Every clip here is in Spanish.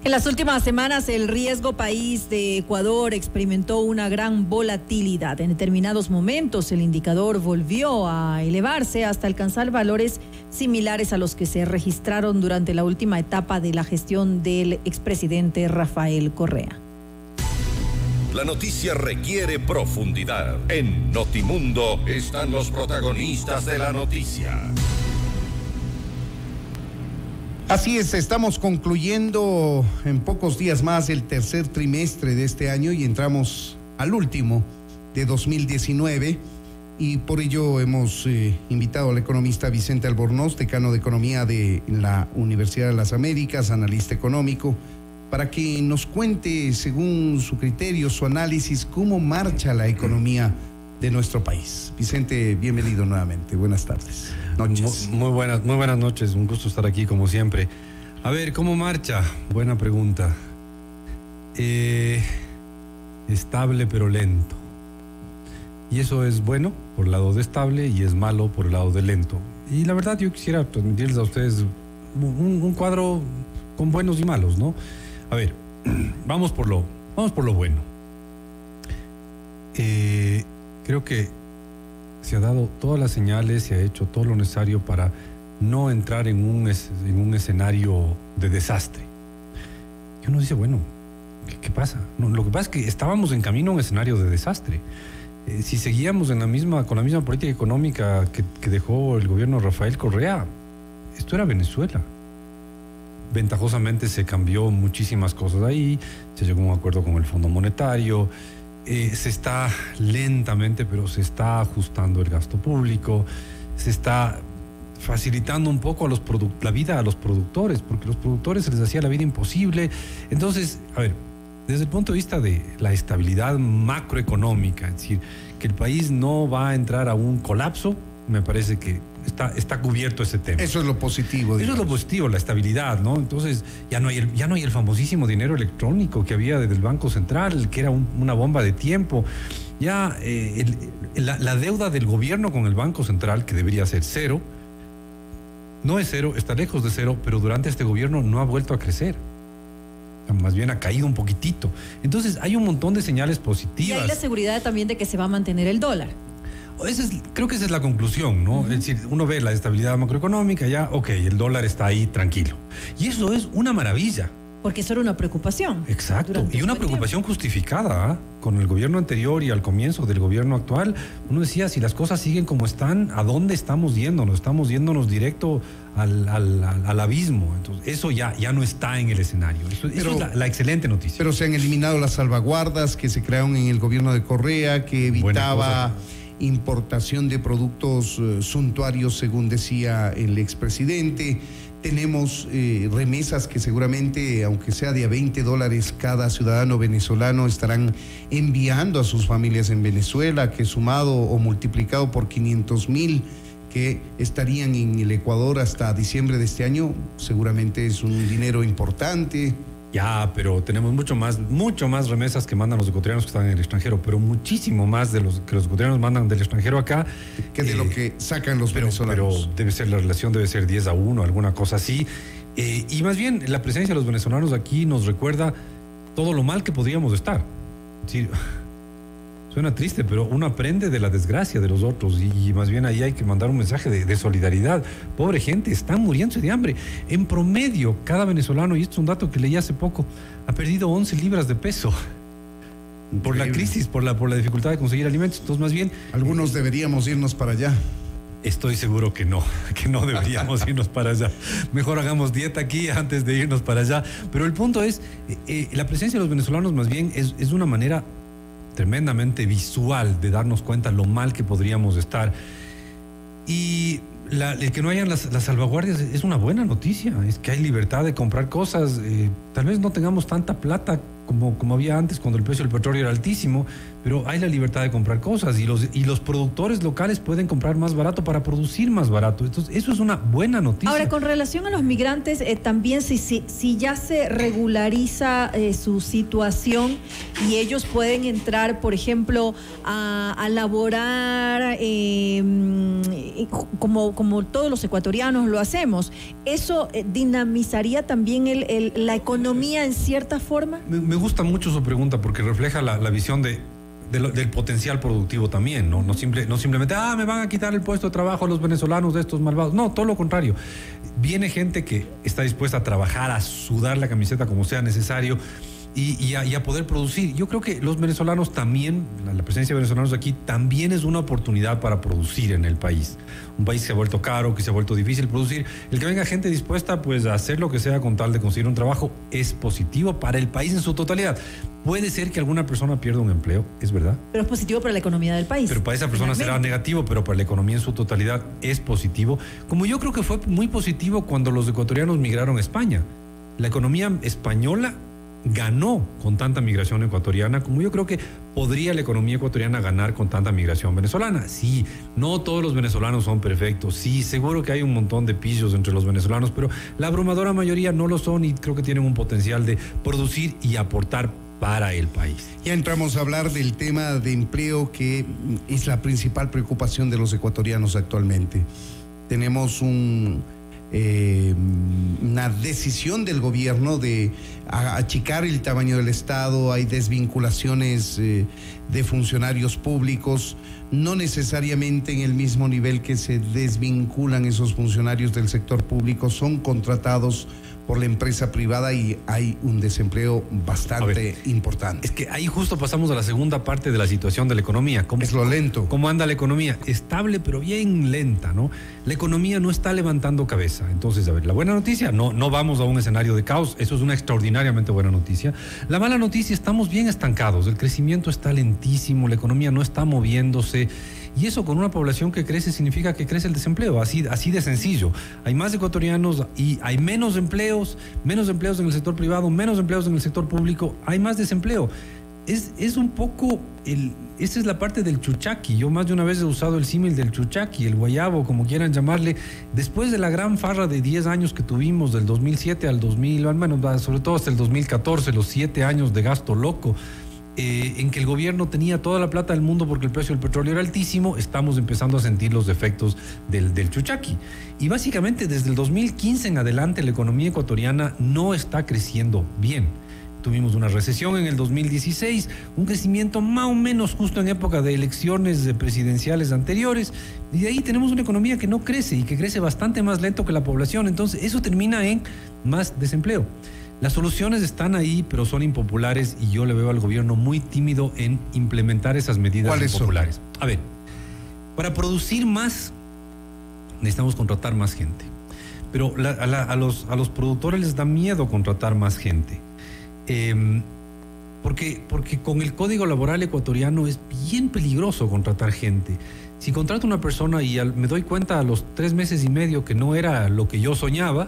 En las últimas semanas, el riesgo país de Ecuador experimentó una gran volatilidad. En determinados momentos, el indicador volvió a elevarse hasta alcanzar valores similares a los que se registraron durante la última etapa de la gestión del expresidente Rafael Correa. La noticia requiere profundidad. En Notimundo están los protagonistas de la noticia. Así es, estamos concluyendo en pocos días más el tercer trimestre de este año y entramos al último de 2019 y por ello hemos invitado al economista Vicente Albornoz, decano de Economía de la Universidad de las Américas, analista económico, para que nos cuente, según su criterio, su análisis, cómo marcha la economía de nuestro país. Vicente, bienvenido nuevamente. Buenas tardes. Noches. Muy buenas noches. Un gusto estar aquí como siempre. A ver, ¿cómo marcha? Buena pregunta. Estable pero lento. Y eso es bueno por el lado de estable y es malo por el lado de lento. Y la verdad yo quisiera transmitirles a ustedes un cuadro con buenos y malos, ¿no? A ver, vamos por lo bueno. Creo que se ha dado todas las señales, se ha hecho todo lo necesario para no entrar en un escenario de desastre. Y uno dice, bueno, ¿qué pasa? No, lo que pasa es que estábamos en camino a un escenario de desastre. Si seguíamos con la misma política económica que dejó el gobierno de Rafael Correa, esto era Venezuela. Ventajosamente se cambió muchísimas cosas ahí, se llegó a un acuerdo con el Fondo Monetario, se está lentamente, pero se está ajustando el gasto público, se está facilitando un poco la vida a los productores, porque a los productores se les hacía la vida imposible. Entonces, a ver, desde el punto de vista de la estabilidad macroeconómica, es decir, que el país no va a entrar a un colapso, me parece que está cubierto ese tema. Eso es lo positivo. Eso es lo positivo, la estabilidad, ¿no? Entonces, ya no hay el famosísimo dinero electrónico que había desde el Banco Central, que era una bomba de tiempo. Ya la deuda del gobierno con el Banco Central, que debería ser cero, no es cero, está lejos de cero, pero durante este gobierno no ha vuelto a crecer. Más bien ha caído un poquitito. Entonces, hay un montón de señales positivas. Y hay la seguridad también de que se va a mantener el dólar. Creo que esa es la conclusión, ¿no? Es decir, uno ve la estabilidad macroeconómica, ya, ok, el dólar está ahí tranquilo. Y eso es una maravilla. Porque eso era una preocupación. Exacto, y una preocupación justificada, ¿eh? Con el gobierno anterior y al comienzo del gobierno actual, uno decía, si las cosas siguen como están, ¿a dónde estamos yéndonos? Estamos yéndonos directo al abismo. Entonces, eso ya no está en el escenario. Eso es la excelente noticia. Pero se han eliminado las salvaguardas que se crearon en el gobierno de Correa, que evitaba importación de productos suntuarios, según decía el expresidente. Tenemos remesas que seguramente, aunque sea de a $20, cada ciudadano venezolano estarán enviando a sus familias en Venezuela, que sumado o multiplicado por 500,000 que estarían en el Ecuador hasta diciembre de este año, seguramente es un dinero importante. Ya, pero tenemos mucho más remesas que mandan los ecuatorianos que están en el extranjero, pero muchísimo más de los que los ecuatorianos mandan del extranjero acá. Que de lo que sacan los venezolanos. Pero la relación debe ser 10-1, alguna cosa así. Y más bien, la presencia de los venezolanos aquí nos recuerda todo lo mal que podríamos estar. Sí, suena triste, pero uno aprende de la desgracia de los otros y más bien ahí hay que mandar un mensaje de solidaridad. Pobre gente, están muriéndose de hambre. En promedio, cada venezolano, y esto es un dato que leí hace poco, ha perdido 11 libras de peso por la crisis, por la dificultad de conseguir alimentos. Entonces, más bien... Algunos deberíamos irnos para allá. Estoy seguro que no deberíamos irnos para allá. Mejor hagamos dieta aquí antes de irnos para allá. Pero el punto es, la presencia de los venezolanos más bien es una manera tremendamente visual de darnos cuenta lo mal que podríamos estar. Y el que no hayan las salvaguardias es una buena noticia. Es que hay libertad de comprar cosas. Tal vez no tengamos tanta plata como había antes cuando el precio del petróleo era altísimo, pero hay la libertad de comprar cosas y los productores locales pueden comprar más barato para producir más barato. Entonces, eso es una buena noticia. Ahora, con relación a los migrantes, también si ya se regulariza su situación y ellos pueden entrar, por ejemplo, a laborar como todos los ecuatorianos lo hacemos, ¿eso dinamizaría también la economía en cierta forma? Me gusta mucho su pregunta porque refleja la visión del potencial productivo también, ¿no? No simplemente, me van a quitar el puesto de trabajo a los venezolanos de estos malvados. No, todo lo contrario. Viene gente que está dispuesta a trabajar, a sudar la camiseta como sea necesario y a poder producir. Yo creo que los venezolanos también, la presencia de venezolanos aquí también es una oportunidad para producir en el país. Un país que se ha vuelto caro, que se ha vuelto difícil producir. El que venga gente dispuesta pues a hacer lo que sea con tal de conseguir un trabajo es positivo para el país en su totalidad. Puede ser que alguna persona pierda un empleo, es verdad. Pero es positivo para la economía del país. Pero para esa persona será negativo, pero para la economía en su totalidad es positivo. Como yo creo que fue muy positivo cuando los ecuatorianos migraron a España. La economía española ganó con tanta migración ecuatoriana, como yo creo que podría la economía ecuatoriana ganar con tanta migración venezolana. Sí, no todos los venezolanos son perfectos, sí, seguro que hay un montón de pillos entre los venezolanos, pero la abrumadora mayoría no lo son y creo que tienen un potencial de producir y aportar para el país. Ya entramos a hablar del tema de empleo, que es la principal preocupación de los ecuatorianos actualmente. Tenemos una decisión del gobierno de achicar el tamaño del Estado. Hay desvinculaciones de funcionarios públicos, no necesariamente en el mismo nivel que se desvinculan esos funcionarios del sector público, son contratados por la empresa privada y hay un desempleo bastante importante. Es que ahí justo pasamos a la segunda parte de la situación de la economía. Es lo lento. ¿Cómo anda la economía? Estable, pero bien lenta, ¿no? La economía no está levantando cabeza. Entonces, a ver, la buena noticia, no vamos a un escenario de caos. Eso es una extraordinariamente buena noticia. La mala noticia, estamos bien estancados. El crecimiento está lentísimo, la economía no está moviéndose. Y eso con una población que crece significa que crece el desempleo, así de sencillo. Hay más ecuatorianos y hay menos empleos en el sector privado, menos empleos en el sector público, hay más desempleo. Es un poco, esa es la parte del chuchaqui. Yo más de una vez he usado el símil del chuchaqui, el guayabo, como quieran llamarle. Después de la gran farra de 10 años que tuvimos, del 2007 al 2000, bueno, sobre todo hasta el 2014, los 7 años de gasto loco, en que el gobierno tenía toda la plata del mundo porque el precio del petróleo era altísimo, estamos empezando a sentir los efectos del chuchaqui. Y básicamente desde el 2015 en adelante la economía ecuatoriana no está creciendo bien. Tuvimos una recesión en el 2016, un crecimiento más o menos justo en época de elecciones presidenciales anteriores, y de ahí tenemos una economía que no crece y que crece bastante más lento que la población. Entonces eso termina en más desempleo. Las soluciones están ahí, pero son impopulares y yo le veo al gobierno muy tímido en implementar esas medidas impopulares. ¿Cuáles son? A ver, para producir más necesitamos contratar más gente, pero a los productores les da miedo contratar más gente, porque con el código laboral ecuatoriano es bien peligroso contratar gente. Si contrato a una persona y me doy cuenta a los 3 meses y medio que no era lo que yo soñaba,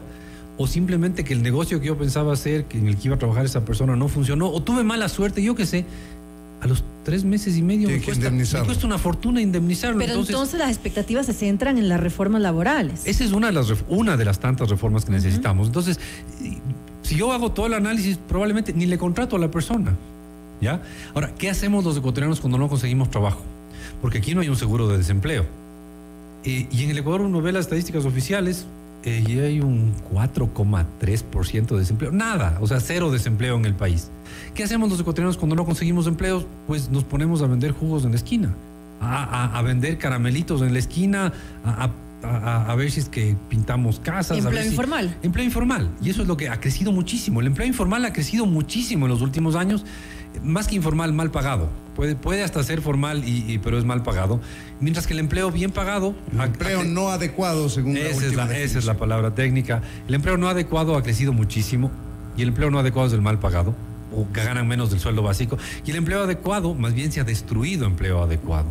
o simplemente que el negocio que yo pensaba hacer, en el que iba a trabajar esa persona, no funcionó, o tuve mala suerte, yo qué sé, a los 3 meses y medio me cuesta una fortuna indemnizarlo. Pero entonces las expectativas se centran en las reformas laborales. Esa es una de las tantas reformas que necesitamos. Entonces, si yo hago todo el análisis, probablemente ni le contrato a la persona, ¿ya? Ahora, ¿qué hacemos los ecuatorianos cuando no conseguimos trabajo? Porque aquí no hay un seguro de desempleo. Y en el Ecuador uno ve las estadísticas oficiales, y hay un 4,3% de desempleo. Nada, o sea, 0 desempleo en el país. ¿Qué hacemos los ecuatorianos cuando no conseguimos empleos? Pues nos ponemos a vender jugos en la esquina, a vender caramelitos en la esquina, a ver si es que pintamos casas. Empleo informal. Empleo informal. Y eso es lo que ha crecido muchísimo. El empleo informal ha crecido muchísimo en los últimos años. Más que informal, mal pagado. Puede hasta ser formal, pero es mal pagado. Mientras que el empleo bien pagado... El empleo no adecuado, según la última definición. Esa es la palabra técnica. El empleo no adecuado ha crecido muchísimo, y el empleo no adecuado es el mal pagado, o que ganan menos del sueldo básico. Y el empleo adecuado, más bien se ha destruido empleo adecuado.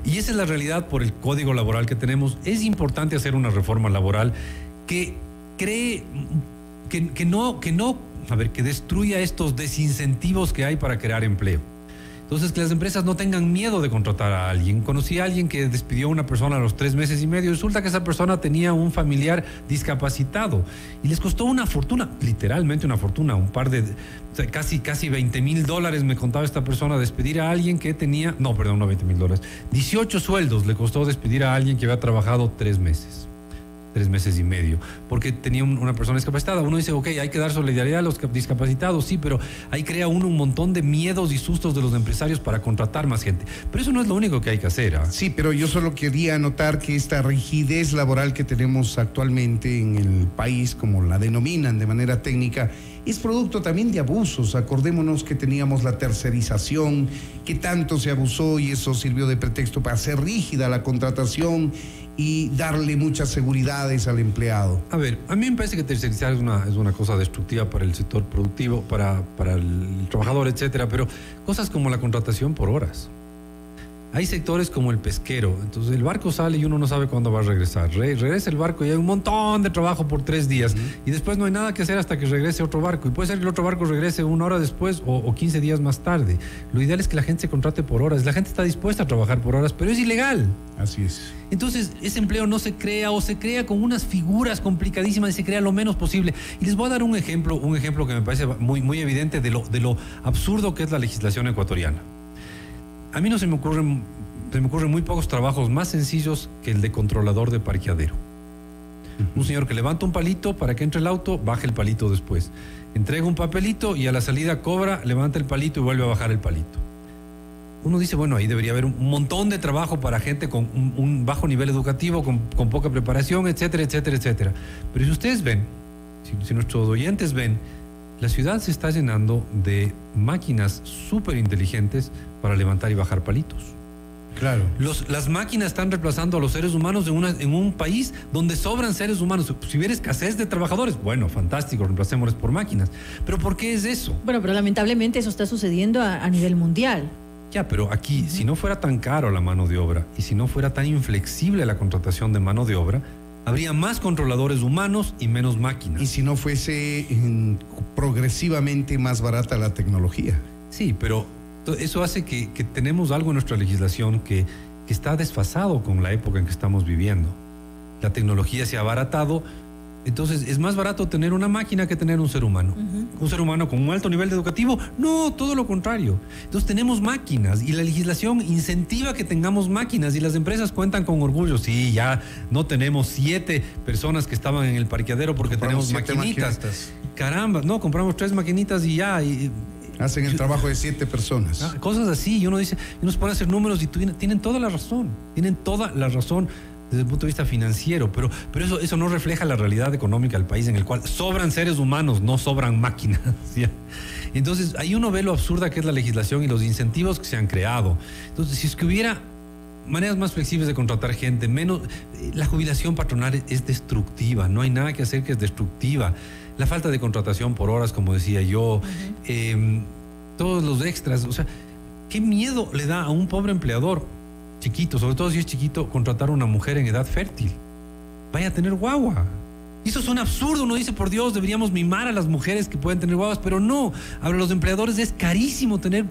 Y esa es la realidad por el código laboral que tenemos. Es importante hacer una reforma laboral que cree... que no que destruya estos desincentivos que hay para crear empleo. Entonces, que las empresas no tengan miedo de contratar a alguien. Conocí a alguien que despidió a una persona a los 3 meses y medio. Resulta que esa persona tenía un familiar discapacitado y les costó una fortuna, literalmente una fortuna, casi $20,000 me contaba esta persona, despedir a alguien que tenía, no $20,000, 18 sueldos le costó despedir a alguien que había trabajado 3 meses. 3 meses y medio, porque tenía una persona discapacitada. Uno dice, ok, hay que dar solidaridad a los discapacitados, sí, pero ahí crea uno un montón de miedos y sustos de los empresarios para contratar más gente. Pero eso no es lo único que hay que hacer. Sí, pero yo solo quería anotar que esta rigidez laboral que tenemos actualmente en el país, como la denominan de manera técnica, es producto también de abusos. Acordémonos que teníamos la tercerización, que tanto se abusó y eso sirvió de pretexto para hacer rígida la contratación y darle muchas seguridades al empleado. A ver, a mí me parece que tercerizar es una cosa destructiva para el sector productivo, para el trabajador, etcétera, pero cosas como la contratación por horas. Hay sectores como el pesquero, entonces el barco sale y uno no sabe cuándo va a regresar. Regresa el barco y hay un montón de trabajo por 3 días y después no hay nada que hacer hasta que regrese otro barco. Y puede ser que el otro barco regrese 1 hora después o 15 días más tarde. Lo ideal es que la gente se contrate por horas. La gente está dispuesta a trabajar por horas, pero es ilegal. Así es. Entonces ese empleo no se crea o se crea con unas figuras complicadísimas y se crea lo menos posible. Y les voy a dar un ejemplo que me parece muy evidente de lo absurdo que es la legislación ecuatoriana. A mí se me ocurren muy pocos trabajos más sencillos que el de controlador de parqueadero. Un señor que levanta un palito para que entre el auto, baja el palito después. Entrega un papelito y a la salida cobra, levanta el palito y vuelve a bajar el palito. Uno dice, bueno, ahí debería haber un montón de trabajo para gente con un bajo nivel educativo, con poca preparación, etcétera, etcétera, etcétera. Pero si ustedes ven, si nuestros oyentes ven, la ciudad se está llenando de máquinas súper inteligentes para levantar y bajar palitos. Claro. Las máquinas están reemplazando a los seres humanos en un país donde sobran seres humanos. Si hubiera escasez de trabajadores, bueno, fantástico, reemplacémoslos por máquinas. ¿Pero por qué es eso? Bueno, pero lamentablemente eso está sucediendo a nivel mundial. Ya, pero aquí, si no fuera tan caro la mano de obra y si no fuera tan inflexible la contratación de mano de obra, habría más controladores humanos y menos máquinas. Y si no fuese progresivamente más barata la tecnología. Sí, pero eso hace que tenemos algo en nuestra legislación que está desfasado con la época en que estamos viviendo. La tecnología se ha abaratado, entonces es más barato tener una máquina que tener un ser humano. Un ser humano con un alto nivel educativo, no, todo lo contrario. Entonces tenemos máquinas y la legislación incentiva que tengamos máquinas y las empresas cuentan con orgullo. Sí, ya no tenemos 7 personas que estaban en el parqueadero porque tenemos maquinitas. Caramba, no, compramos 3 maquinitas y ya. Hacen el trabajo de 7 personas. Cosas así, y uno dice, uno se pone a hacer números y tienen toda la razón. Tienen toda la razón desde el punto de vista financiero, pero eso no refleja la realidad económica del país en el cual sobran seres humanos, no sobran máquinas. ¿Sí? Entonces, ahí uno ve lo absurda que es la legislación y los incentivos que se han creado. Entonces, si es que hubiera maneras más flexibles de contratar gente, menos, la jubilación patronal es destructiva, no hay nada que hacer que es destructiva. La falta de contratación por horas, como decía yo, todos los extras, o sea, ¿qué miedo le da a un pobre empleador chiquito, sobre todo si es chiquito, contratar a una mujer en edad fértil? Vaya a tener guagua. Y eso es un absurdo. Uno dice, por Dios, deberíamos mimar a las mujeres que pueden tener guaguas, pero no. Ahora, los empleadores es carísimo tener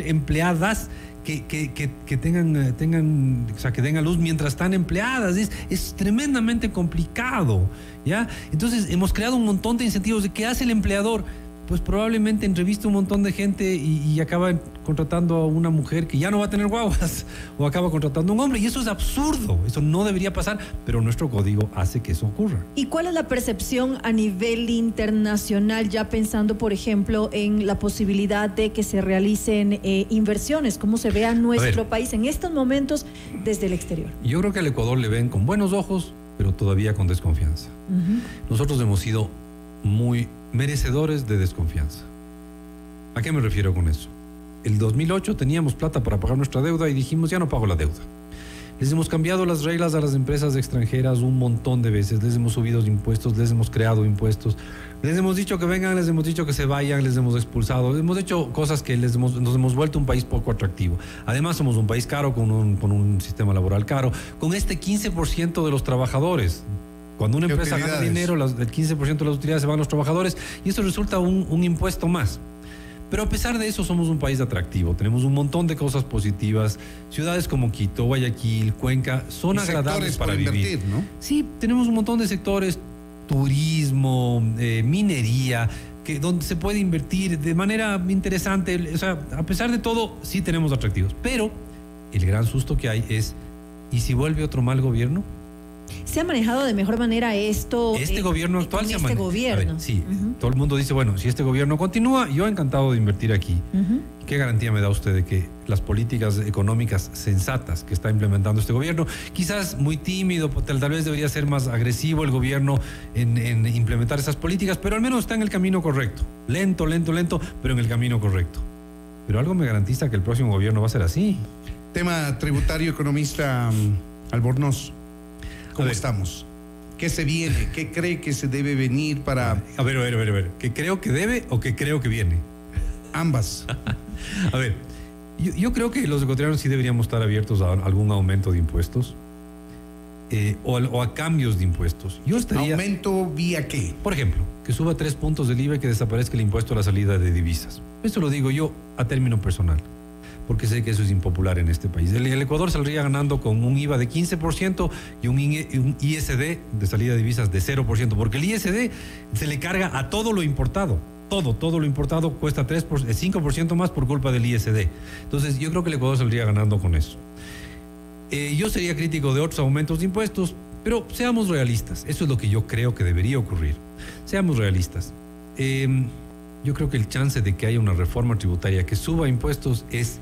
empleadas que tengan, o sea, que den a luz mientras están empleadas. Es tremendamente complicado, ¿ya? Entonces, hemos creado un montón de incentivos. ¿De qué hace el empleador? Pues probablemente entrevista un montón de gente y acaba contratando a una mujer que ya no va a tener guaguas, o acaba contratando a un hombre, y eso es absurdo, eso no debería pasar, pero nuestro código hace que eso ocurra. ¿Y cuál es la percepción a nivel internacional, ya pensando, por ejemplo, en la posibilidad de que se realicen inversiones? ¿Cómo se ve a nuestro país en estos momentos desde el exterior? Yo creo que al Ecuador le ven con buenos ojos, pero todavía con desconfianza. Nosotros hemos sido muy merecedores de desconfianza. ¿A qué me refiero con eso? El 2008 teníamos plata para pagar nuestra deuda y dijimos, ya no pago la deuda. Les hemos cambiado las reglas a las empresas extranjeras un montón de veces, les hemos subido impuestos, les hemos creado impuestos, les hemos dicho que vengan, les hemos dicho que se vayan, les hemos expulsado, hemos hecho cosas que nos hemos vuelto un país poco atractivo. Además somos un país caro, con un sistema laboral caro, con este 15% de los trabajadores Cuando una empresa gana dinero, el 15% de las utilidades se van a los trabajadores y eso resulta un impuesto más. Pero a pesar de eso somos un país atractivo, tenemos un montón de cosas positivas. Ciudades como Quito, Guayaquil, Cuenca son agradables para vivir, invertir, ¿no? Sí, tenemos un montón de sectores, turismo, minería, donde se puede invertir de manera interesante. O sea, a pesar de todo, sí tenemos atractivos. Pero el gran susto que hay es, ¿y si vuelve otro mal gobierno? ¿Se ha manejado de mejor manera esto? Este gobierno actual se ha manejado. Gobierno. Sí, todo el mundo dice, bueno, si este gobierno continúa, yo encantado de invertir aquí. ¿Qué garantía me da usted de que las políticas económicas sensatas que está implementando este gobierno, quizás muy tímido, tal vez debería ser más agresivo el gobierno en implementar esas políticas, pero al menos está en el camino correcto. Lento, pero en el camino correcto. Pero algo me garantiza que el próximo gobierno va a ser así. Tema tributario, economista Albornoz. ¿Cómo estamos? ¿Qué se viene? ¿Qué cree que se debe venir para...? A ver. ¿Qué creo que debe o qué creo que viene? Ambas. A ver, yo creo que los ecuatorianos sí deberíamos estar abiertos a algún aumento de impuestos o a cambios de impuestos. Yo estaría... ¿Aumento vía qué? Por ejemplo, que suba 3 puntos del IVA y que desaparezca el impuesto a la salida de divisas. Esto lo digo yo a término personal, porque sé que eso es impopular en este país. El Ecuador saldría ganando con un IVA de 15% y un ISD de salida de divisas de 0%, porque el ISD se le carga a todo lo importado. Todo lo importado cuesta 5% más por culpa del ISD. Entonces yo creo que el Ecuador saldría ganando con eso. Yo sería crítico de otros aumentos de impuestos, pero seamos realistas. Eso es lo que yo creo que debería ocurrir. Seamos realistas. Yo creo que el chance de que haya una reforma tributaria que suba impuestos es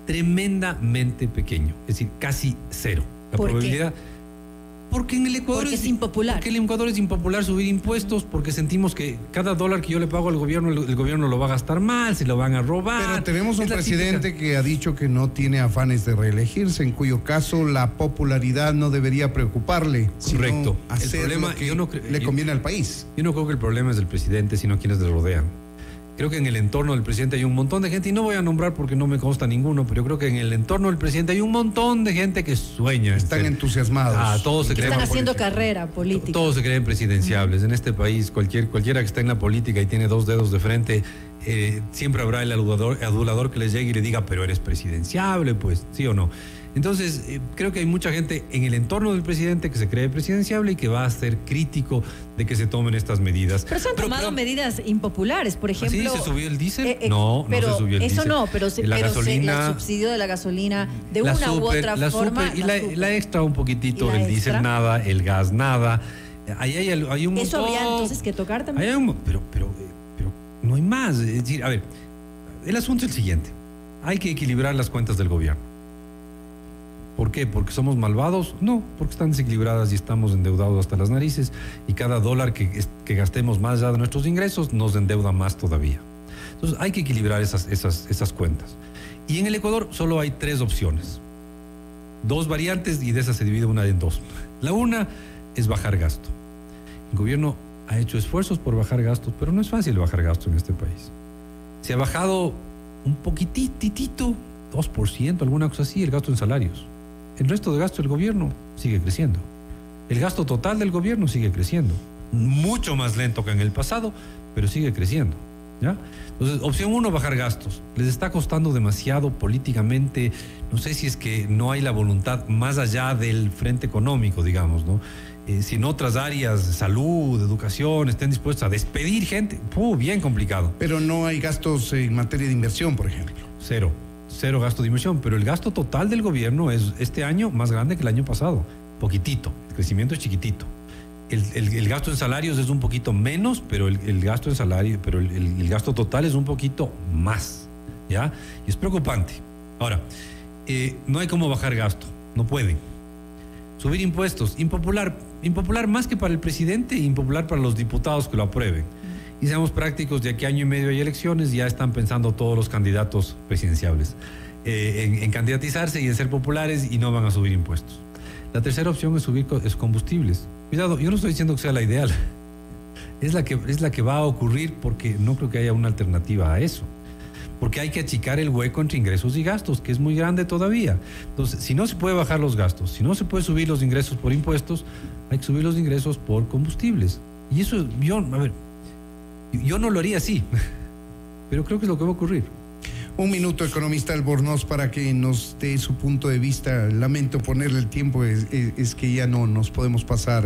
tremendamente pequeño, es decir, casi cero. La probabilidad. ¿Qué? Porque en el Ecuador es impopular. Porque en el Ecuador es impopular subir impuestos, porque sentimos que cada dólar que yo le pago al gobierno, el gobierno lo va a gastar mal, se lo van a robar. Pero tenemos un presidente que ha dicho que no tiene afanes de reelegirse, en cuyo caso la popularidad no debería preocuparle. Correcto. Hacer el problema lo que le conviene al país. Yo no creo que el problema es del presidente, sino quienes le rodean. Creo que en el entorno del presidente hay un montón de gente, y no voy a nombrar porque no me consta ninguno, pero yo creo que en el entorno del presidente hay un montón de gente que sueña. Están entusiasmados. Todos se creen están haciendo carrera política. Todos se creen presidenciables. En este país, cualquiera que está en la política y tiene 2 dedos de frente, siempre habrá el adulador que les llegue y le diga, pero eres presidenciable, pues, ¿sí o no? Entonces, creo que hay mucha gente en el entorno del presidente que se cree presidenciable y que va a ser crítico de que se tomen estas medidas. Pero se han tomado medidas impopulares, por ejemplo. ¿Sí se subió el diésel? No se subió el diésel. Eso no, pero el subsidio de la gasolina, de una u otra forma. La extra un poquitito, el diésel nada, el gas nada. Ahí hay un montón. Eso había entonces que tocar también. Pero no hay más. Es decir, a ver, el asunto es el siguiente. Hay que equilibrar las cuentas del gobierno. ¿Por qué? ¿Porque somos malvados? No, porque están desequilibradas y estamos endeudados hasta las narices, y cada dólar que gastemos más allá de nuestros ingresos nos endeuda más todavía. Entonces hay que equilibrar esas cuentas. Y en el Ecuador solo hay 3 opciones. 2 variantes, y de esas se divide una en 2. La una es bajar gasto. El gobierno ha hecho esfuerzos por bajar gastos, pero no es fácil bajar gasto en este país. Se ha bajado un poquitito, 2%, alguna cosa así, el gasto en salarios. El resto de gasto del gobierno sigue creciendo. El gasto total del gobierno sigue creciendo. Mucho más lento que en el pasado, pero sigue creciendo. ¿Ya? Entonces, opción 1, bajar gastos. Les está costando demasiado políticamente. No sé si es que no hay la voluntad más allá del frente económico, digamos, ¿no? Si en otras áreas, salud, educación, estén dispuestos a despedir gente, bien complicado. Pero no hay gastos en materia de inversión, por ejemplo. Cero gasto de inversión, pero el gasto total del gobierno es este año más grande que el año pasado, poquitito, el crecimiento es chiquitito. El gasto en salarios es un poquito menos, pero el gasto en salario, pero el gasto total es un poquito más, ¿ya? Y es preocupante. Ahora, no hay cómo bajar gasto, no pueden. Subir impuestos, impopular más que para el presidente, impopular para los diputados que lo aprueben. Y seamos prácticos, de aquí a año y medio hay elecciones, ya están pensando todos los candidatos presidenciables en candidatizarse y en ser populares, y no van a subir impuestos. La tercera opción es subir combustibles. Cuidado, yo no estoy diciendo que sea la ideal. Es la que va a ocurrir, porque no creo que haya una alternativa a eso. porque hay que achicar el hueco entre ingresos y gastos, que es muy grande todavía. Entonces, si no se puede bajar los gastos, si no se puede subir los ingresos por impuestos, hay que subir los ingresos por combustibles. Y eso, yo no lo haría así, pero creo que es lo que va a ocurrir. Un minuto, economista Albornoz, para que nos dé su punto de vista. Lamento ponerle el tiempo, es que ya no nos podemos pasar.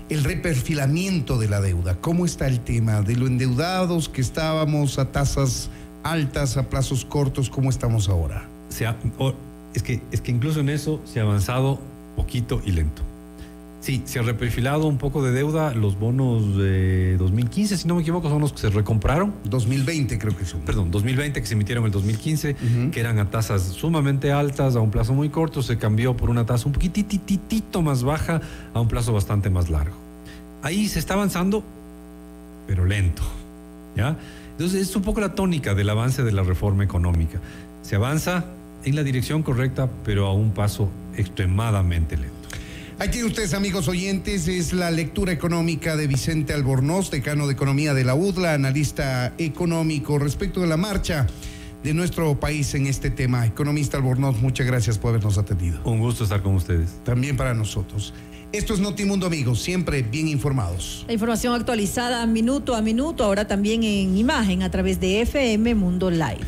El reperfilamiento de la deuda, ¿cómo está el tema? De lo endeudados que estábamos a tasas altas, a plazos cortos, ¿cómo estamos ahora? Es que incluso en eso se ha avanzado poquito y lento. Sí, se ha reperfilado un poco de deuda. Los bonos de 2015, si no me equivoco, son los que se recompraron. 2020 creo que son. Perdón, 2020, que se emitieron en el 2015, que eran a tasas sumamente altas, a un plazo muy corto. Se cambió por una tasa un poquitito más baja, a un plazo bastante más largo. Ahí se está avanzando, pero lento, ¿ya? Entonces es un poco la tónica del avance de la reforma económica. Se avanza en la dirección correcta, pero a un paso extremadamente lento. Ahí tienen ustedes, amigos oyentes, es la lectura económica de Vicente Albornoz, decano de Economía de la UDLA, analista económico, respecto de la marcha de nuestro país en este tema. Economista Albornoz, muchas gracias por habernos atendido. Un gusto estar con ustedes. También para nosotros. Esto es Notimundo, amigos, siempre bien informados. La información actualizada minuto a minuto, ahora también en imagen a través de FM Mundo Live.